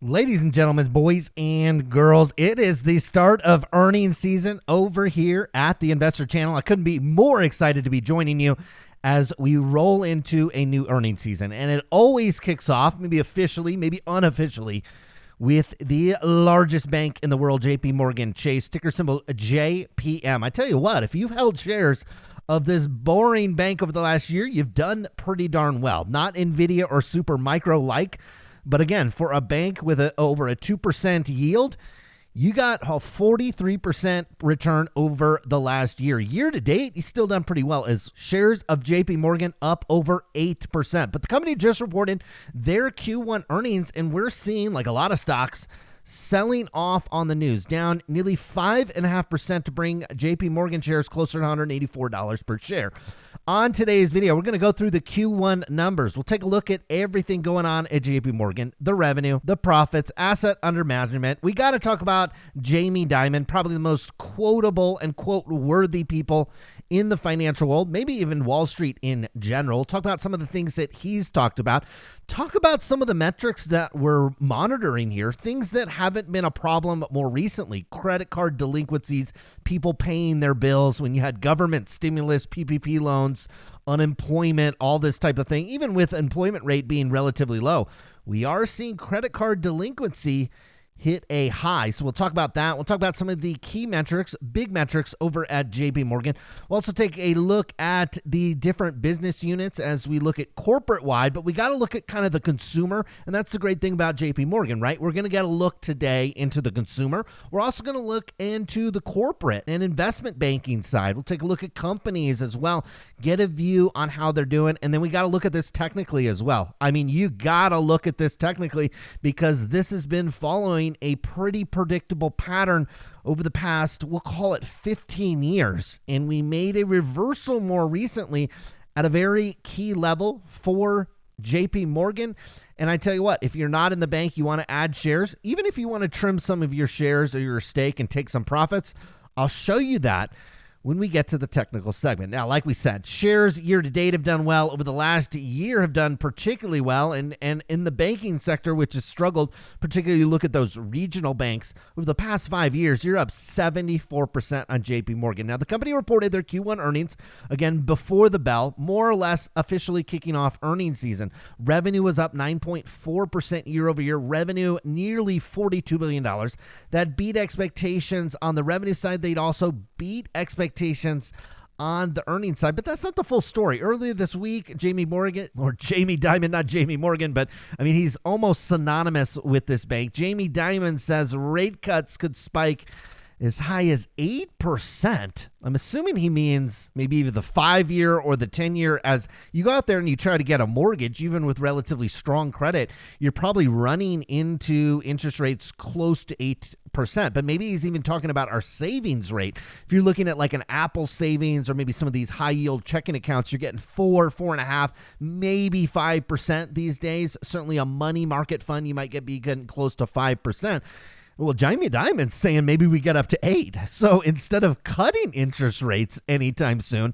Ladies and gentlemen, boys and girls, it is the start of earnings season over here at the Investor Channel. I couldn't be more excited to be joining you as we roll into a new earnings season. And it always kicks off, maybe officially, maybe unofficially, with the largest bank in the world, JP Chase, ticker symbol JPM. I tell you what, if you've held shares of this boring bank over the last year, you've done pretty darn well. Not NVIDIA or Super Micro like, but again, for a bank with over a 2% yield, you got a 43% return over the last year. Year to date, he's still done pretty well as shares of JP Morgan up over 8%. But the company just reported their Q1 earnings, and we're seeing, like a lot of stocks, selling off on the news, down nearly 5.5% to bring JP Morgan shares closer to $184 per share. On today's video, we're going to go through the Q1 numbers. We'll take a look at everything going on at JP Morgan, the revenue, the profits, asset under management. We got to talk about Jamie Dimon, probably the most quotable and quote-worthy people in the financial world, maybe even Wall Street in general. Talk about some of the things that he's talked about. Talk about some of the metrics that we're monitoring here, things that haven't been a problem more recently. Credit card delinquencies, people paying their bills when you had government stimulus, PPP loans, unemployment, all this type of thing. Even with employment rate being relatively low, we are seeing credit card delinquency hit a high. So we'll talk about that. We'll talk about some of the key metrics, big metrics over at JP Morgan. We'll also take a look at the different business units as we look at corporate wide, but we got to look at kind of the consumer. And that's the great thing about JP Morgan, right? We're going to get a look today into the consumer. We're also going to look into the corporate and investment banking side. We'll take a look at companies as well, get a view on how they're doing. And then we got to look at this technically as well. I mean, you got to look at this technically because this has been following a pretty predictable pattern over the past, we'll call it 15 years. And we made a reversal more recently at a very key level for JP Morgan. And I tell you what, if you're not in the bank, you want to add shares, even if you want to trim some of your shares or your stake and take some profits, I'll show you that when we get to the technical segment. Now, like we said, shares year to date have done well. Over the last year have done particularly well. And in the banking sector, which has struggled, particularly you look at those regional banks, over the past 5 years, you're up 74% on JP Morgan. Now, the company reported their Q1 earnings, again, before the bell, more or less officially kicking off earnings season. Revenue was up 9.4% year over year. Revenue nearly $42 billion. That beat expectations on the revenue side. They'd also beat expectations on the earnings side, but that's not the full story. Earlier this week, Jamie Dimon, not Jamie Morgan, but I mean, he's almost synonymous with this bank. Jamie Dimon says rate cuts could spike as high as 8%. I'm assuming he means maybe either the 5-year or the 10-year. As you go out there and you try to get a mortgage, even with relatively strong credit, you're probably running into interest rates close to 8%. But maybe he's even talking about our savings rate. If you're looking at like an Apple savings or maybe some of these high yield checking accounts, you're getting 4.5, maybe 5% these days. Certainly a money market fund, you might be getting close to 5%. Well, Jamie Dimon's saying maybe we get up to 8. So instead of cutting interest rates anytime soon,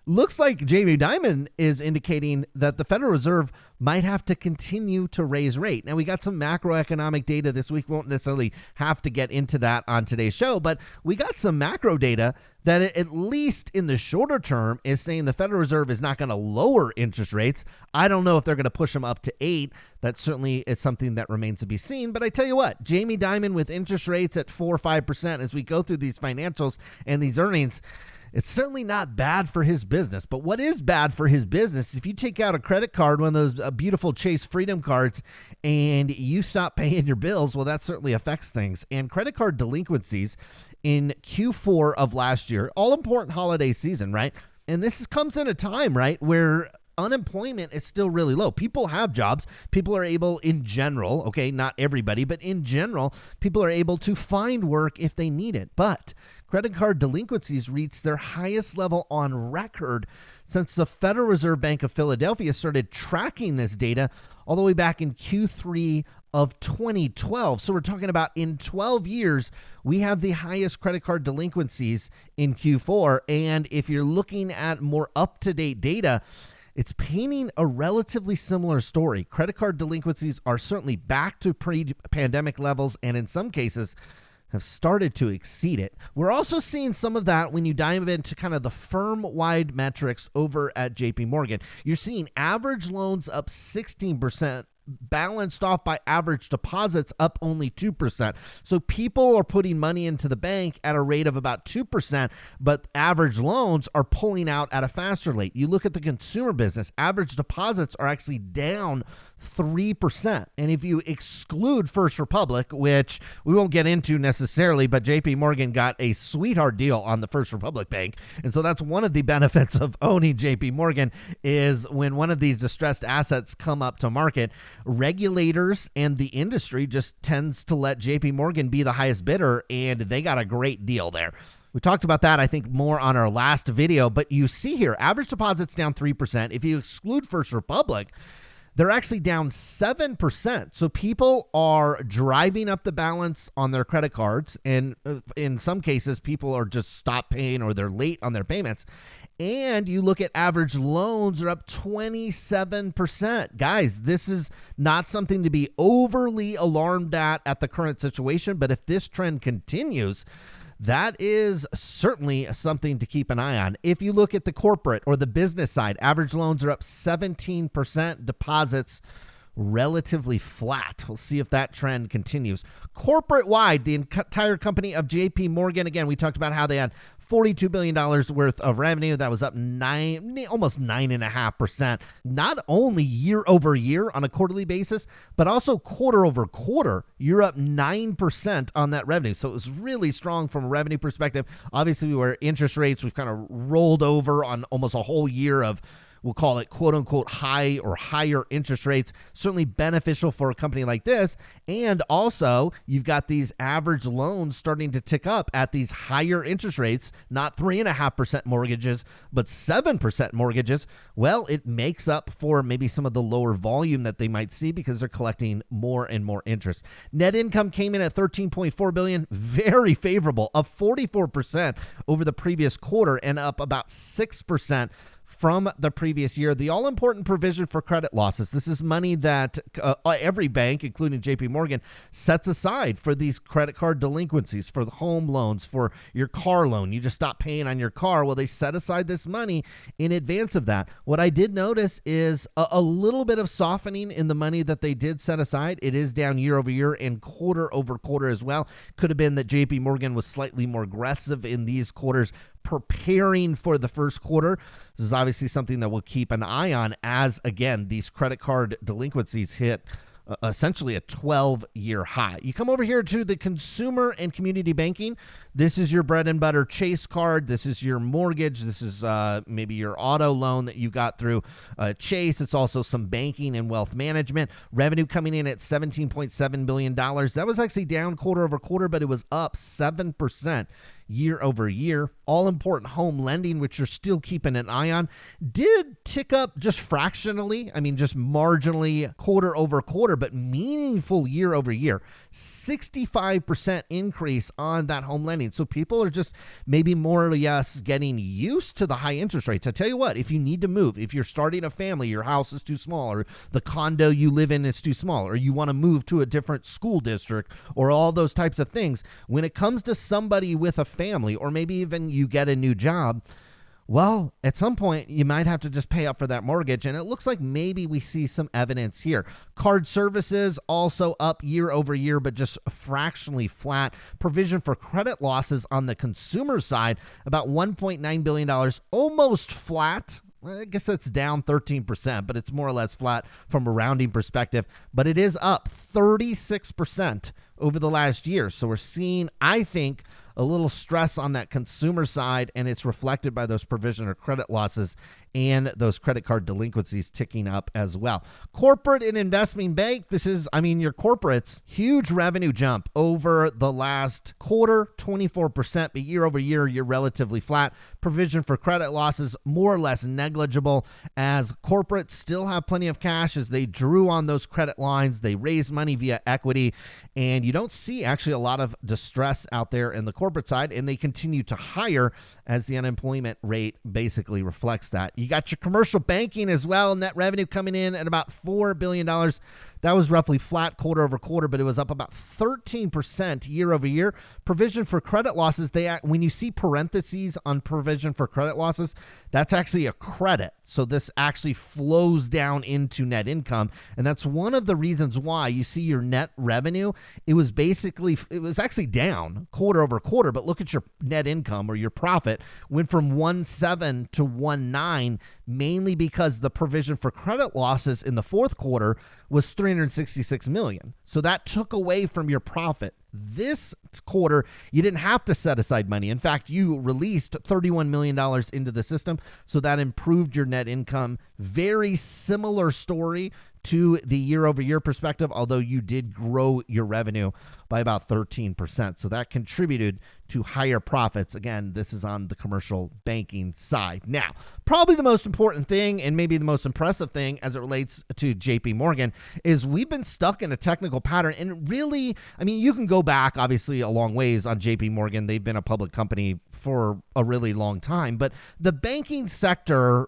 looks like Jamie Dimon is indicating that the Federal Reserve might have to continue to raise rate. Now, we got some macroeconomic data this week. Won't necessarily have to get into that on today's show, but we got some macro data that at least in the shorter term is saying the Federal Reserve is not going to lower interest rates. I don't know if they're going to push them up to 8. That certainly is something that remains to be seen. But I tell you what, Jamie Dimon with interest rates at 4 or 5% as we go through these financials and these earnings, it's certainly not bad for his business. But what is bad for his business, if you take out a credit card, one of those beautiful Chase Freedom cards, and you stop paying your bills, well, that certainly affects things. And credit card delinquencies in Q4 of last year, all important holiday season, right? And this comes in a time, right, where unemployment is still really low. People have jobs. People are able in general, okay, not everybody, but in general, people are able to find work if they need it. But credit card delinquencies reached their highest level on record since the Federal Reserve Bank of Philadelphia started tracking this data all the way back in Q3 of 2012. So we're talking about in 12 years, we have the highest credit card delinquencies in Q4. And if you're looking at more up-to-date data, it's painting a relatively similar story. Credit card delinquencies are certainly back to pre-pandemic levels, and in some cases have started to exceed it. We're also seeing some of that when you dive into kind of the firm-wide metrics over at JP Morgan. You're seeing average loans up 16%, balanced off by average deposits up only 2%. So people are putting money into the bank at a rate of about 2%, but average loans are pulling out at a faster rate. You look at the consumer business, average deposits are actually down 3%. And if you exclude First Republic, which we won't get into necessarily, but JP Morgan got a sweetheart deal on the First Republic Bank. And so that's one of the benefits of owning JP Morgan is when one of these distressed assets come up to market, regulators and the industry just tends to let JP Morgan be the highest bidder, and they got a great deal there. We talked about that, I think, more on our last video, but you see here, average deposits down 3%. If you exclude First Republic, they're actually down 7%. So people are driving up the balance on their credit cards. And in some cases, people are just stop paying or they're late on their payments. And you look at average loans are up 27%. Guys, this is not something to be overly alarmed at the current situation. But if this trend continues, that is certainly something to keep an eye on. If you look at the corporate or the business side, average loans are up 17%, deposits relatively flat. We'll see if that trend continues. Corporate-wide, the entire company of JP Morgan, again, we talked about how they had $42 billion worth of revenue. That was up almost 9.5%, not only year over year on a quarterly basis, but also quarter over quarter. You're up 9% on that revenue. So it was really strong from a revenue perspective. Obviously, where interest rates, we've kind of rolled over on almost a whole year of, we'll call it quote unquote high or higher interest rates, certainly beneficial for a company like this. And also you've got these average loans starting to tick up at these higher interest rates, not 3.5% mortgages, but 7% mortgages. Well, it makes up for maybe some of the lower volume that they might see because they're collecting more and more interest. Net income came in at $13.4 billion, very favorable, up 44% over the previous quarter and up about 6% from the previous year. The all-important provision for credit losses. This is money that every bank, including JP Morgan, sets aside for these credit card delinquencies, for the home loans, for your car loan. You just stop paying on your car. Well, they set aside this money in advance of that. What I did notice is a little bit of softening in the money that they did set aside. It is down year over year and quarter over quarter as well. Could have been that JP Morgan was slightly more aggressive in these quarters, preparing for the first quarter. This is obviously something that we'll keep an eye on as, again, these credit card delinquencies hit essentially a 12-year high. You come over here to the consumer and community banking. This is your bread and butter Chase card. This is your mortgage. This is maybe your auto loan that you got through Chase. It's also some banking and wealth management. Revenue coming in at $17.7 billion. That was actually down quarter over quarter, but it was up 7% year over year. All important home lending, which you're still keeping an eye on, did tick up just fractionally. I mean, just marginally quarter over quarter, but meaningful year over year. 65% increase on that home lending. So people are just maybe more or less getting used to the high interest rates. I tell you what, if you need to move, if you're starting a family, your house is too small, or the condo you live in is too small, or you want to move to a different school district, or all those types of things, when it comes to somebody with a family, or maybe even you get a new job, well, at some point, you might have to just pay up for that mortgage, and it looks like maybe we see some evidence here. Card services also up year over year, but just fractionally flat. Provision for credit losses on the consumer side, about $1.9 billion, almost flat. I guess that's down 13%, but it's more or less flat from a rounding perspective. But it is up 36% over the last year. So we're seeing, I think, a little stress on that consumer side, and it's reflected by those provision or credit losses and those credit card delinquencies ticking up as well. Corporate and investment bank, this is, your corporates, huge revenue jump over the last quarter, 24%, but year over year, you're relatively flat. Provision for credit losses, more or less negligible, as corporates still have plenty of cash as they drew on those credit lines. They raised money via equity, and you don't see actually a lot of distress out there in the corporate side, and they continue to hire as the unemployment rate basically reflects that. You got your commercial banking as well. Net revenue coming in at about $4 billion. That was roughly flat quarter over quarter, but it was up about 13% year over year. Provision for credit losses, when you see parentheses on provision for credit losses, that's actually a credit. So this actually flows down into net income. And that's one of the reasons why you see your net revenue. It was actually down quarter over quarter, but look at your net income or your profit went from 1.7 to 1.9, mainly because the provision for credit losses in the fourth quarter was $366 million. So that took away from your profit. This quarter, you didn't have to set aside money. In fact, you released $31 million into the system, so that improved your net income. Very similar story to the year-over-year perspective, although you did grow your revenue by about 13%. So that contributed to higher profits. Again, this is on the commercial banking side. Now, probably the most important thing and maybe the most impressive thing as it relates to JP Morgan is we've been stuck in a technical pattern. And really, I mean, you can go back obviously a long ways on JP Morgan. They've been a public company for a really long time, but the banking sector,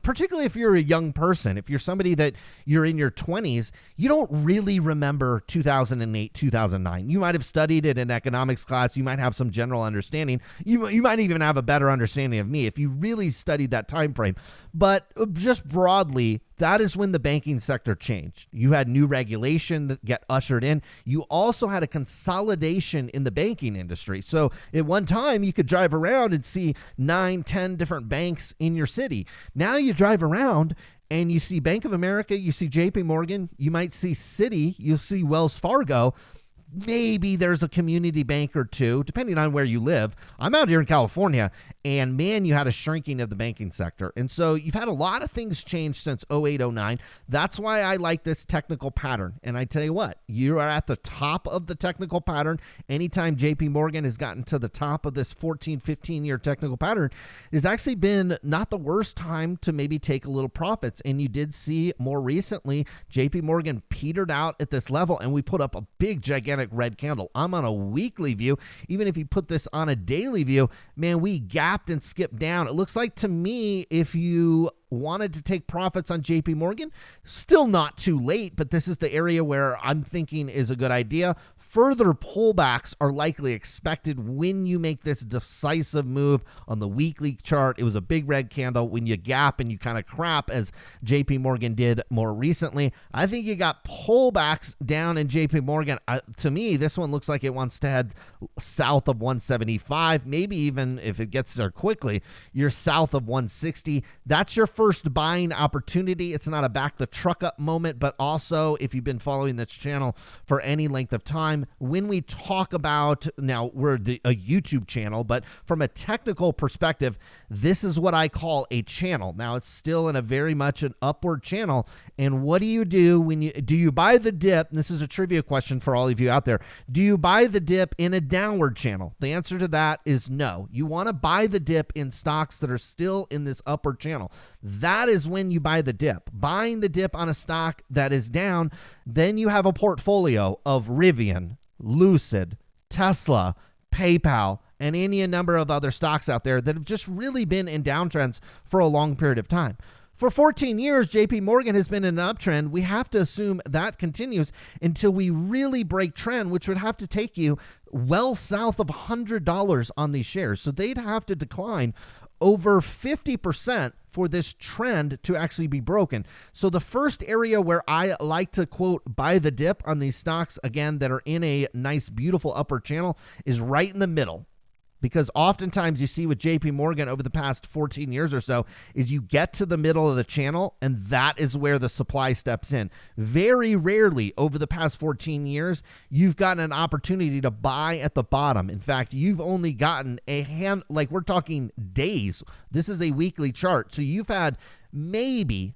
particularly if you're a young person, if you're somebody that you're in your 20s, you don't really remember 2008, 2009. You might have studied it in economics class. You might have some general understanding. You might even have a better understanding of me if you really studied that time frame. But just broadly, that is when the banking sector changed. You had new regulation that get ushered in. You also had a consolidation in the banking industry. So at one time, you could drive around and see 9, 10 different banks in your city. Now you drive around and you see Bank of America, you see JP Morgan, you might see Citi, you'll see Wells Fargo. Maybe there's a community bank or two, depending on where you live. I'm out here in California, and man, you had a shrinking of the banking sector. And so you've had a lot of things change since 08, 09. That's why I like this technical pattern. And I tell you what, you are at the top of the technical pattern. Anytime JP Morgan has gotten to the top of this 14, 15-year technical pattern, it has actually been not the worst time to maybe take a little profits. And you did see more recently, JP Morgan petered out at this level, and we put up a big, gigantic red candle. I'm on a weekly view. Even if you put this on a daily view, man, we gapped and skipped down. It looks like to me, if you wanted to take profits on JP Morgan, still not too late, but this is the area where I'm thinking is a good idea. Further pullbacks are likely expected when you make this decisive move on the weekly chart. It was a big red candle. When you gap and you kind of crap, as JP Morgan did more recently, I think you got pullbacks down in JP Morgan. To me, this one looks like it wants to head south of 175, maybe even if it gets there quickly, you're south of 160. That's your first buying opportunity. It's not a back the truck up moment, but also if you've been following this channel for any length of time, when we talk about, now we're a YouTube channel, but from a technical perspective, this is what I call a channel. Now it's still in a very much an upward channel. And what do you do when you buy the dip? And this is a trivia question for all of you out there. Do you buy the dip in a downward channel? The answer to that is no. You want to buy the dip in stocks that are still in this upward channel. That is when you buy the dip. Buying the dip on a stock that is down, then you have a portfolio of Rivian, Lucid, Tesla, PayPal, and any number of other stocks out there that have just really been in downtrends for a long period of time. For 14 years, JP Morgan has been in an uptrend. We have to assume that continues until we really break trend, which would have to take you well south of $100 on these shares. So they'd have to decline over 50% for this trend to actually be broken. So the first area where I like to, quote, buy the dip on these stocks, again, that are in a nice, beautiful upper channel, is right in the middle. Because oftentimes you see with JP Morgan over the past 14 years or so is you get to the middle of the channel and that is where the supply steps in. Very rarely over the past 14 years, you've gotten an opportunity to buy at the bottom. In fact, you've only gotten like we're talking days. This is a weekly chart. So you've had maybe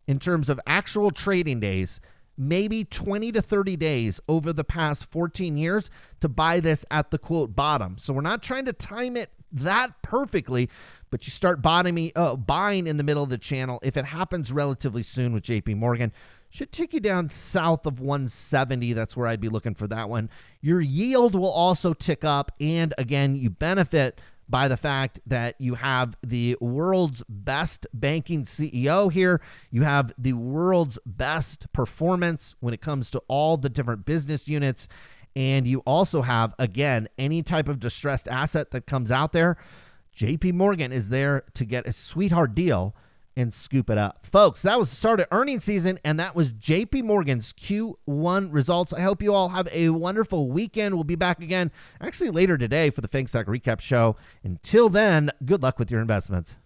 in terms of actual trading days, maybe 20 to 30 days over the past 14 years to buy this at the quote bottom. So we're not trying to time it that perfectly, but you start buying in the middle of the channel. If it happens relatively soon with JP Morgan, should take you down south of 170. That's where I'd be looking for that one. Your yield will also tick up. And again, you benefit by the fact that you have the world's best banking CEO here. You have the world's best performance when it comes to all the different business units. And you also have, again, any type of distressed asset that comes out there. JP Morgan is there to get a sweetheart deal and scoop it up. Folks, that was the start of earnings season, and that was JP Morgan's Q1 results. I hope you all have a wonderful weekend. We'll be back again actually later today for the FANG Stock Recap Show. Until then, good luck with your investments.